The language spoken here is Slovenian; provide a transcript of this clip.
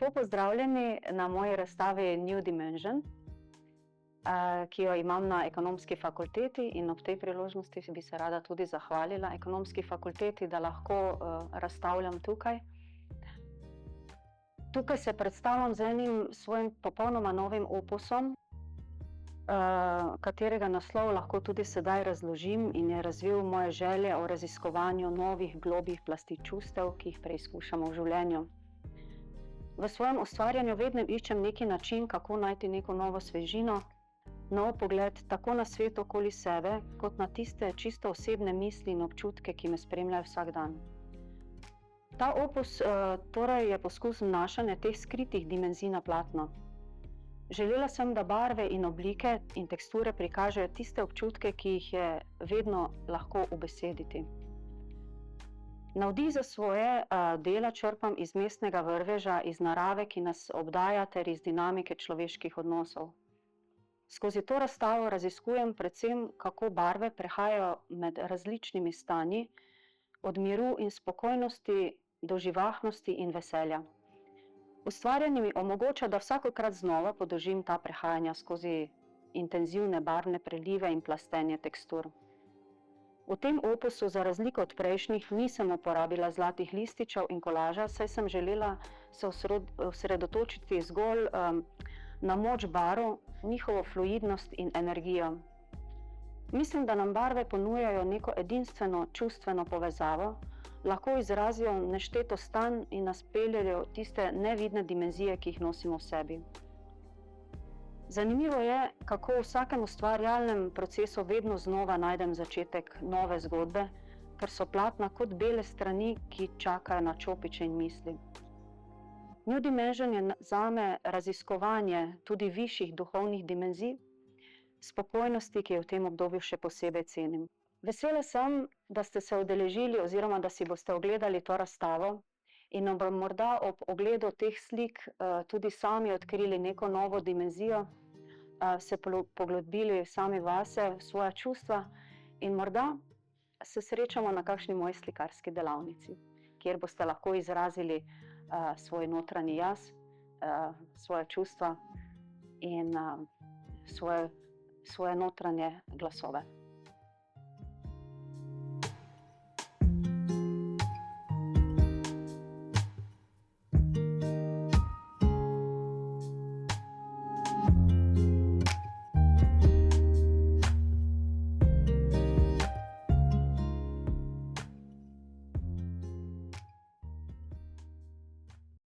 Lepo pozdravljeni na moji razstavi New Dimension, ki jo imam na Ekonomski fakulteti, in ob tej priložnosti bi se rada tudi zahvalila Ekonomski fakulteti, da lahko razstavljam tukaj. Tukaj se predstavljam z enim svojim popolnoma novim opusom, katerega naslov lahko tudi sedaj razložim in je razvil moje želje o raziskovanju novih globih plasti čustev, ki jih preizkušamo v življenju. V svojem ustvarjanju vedno iščem neki način, kako najti neko novo svežino, nov pogled tako na svet okoli sebe, kot na tiste čisto osebne misli in občutke, ki me spremljajo vsak dan. Ta opus torej je poskus vnašanja teh skritih dimenzij na platno. Želela sem, da barve in oblike in teksture prikažejo tiste občutke, ki jih je vedno lahko ubesediti. Navdih za svoje dela črpam iz mestnega vrveža, iz narave, ki nas obdaja, ter iz dinamike človeških odnosov. Skozi to razstavo raziskujem predvsem, kako barve prehajajo med različnimi stanji, od miru in spokojnosti do živahnosti in veselja. Ustvarjanje mi omogoča, da vsakokrat znova podoživim ta prehajanja skozi intenzivne barvne prelive in plastenje tekstur. V tem opusu, za razliko od prejšnjih, nisem uporabila zlatih lističev in kolaža, saj sem želela se osredotočiti zgolj na moč barv, njihovo fluidnost in energijo. Mislim, da nam barve ponujajo neko edinstveno čustveno povezavo, lahko izrazijo nešteto stanj in nas peljejo tiste nevidne dimenzije, ki jih nosimo v sebi. Zanimivo je, kako v vsakem ustvarjalnem procesu vedno znova najdem začetek nove zgodbe, ker so platna kot bele strani, ki čakajo na čopiče in misli. New Dimension je zame raziskovanje tudi višjih duhovnih dimenzij, spokojnosti, ki jo v tem obdobju še posebej cenim. Vesela sem, da ste se udeležili oziroma da si boste ogledali to razstavo in morda ob ogledu teh slik tudi sami odkrili neko novo dimenzijo, se poglobili sami vase, v svoja čustva in morda se srečamo na kakšni moji slikarski delavnici, kjer boste lahko izrazili svoj notranji jaz, svoje čustva in svoje notranje glasove.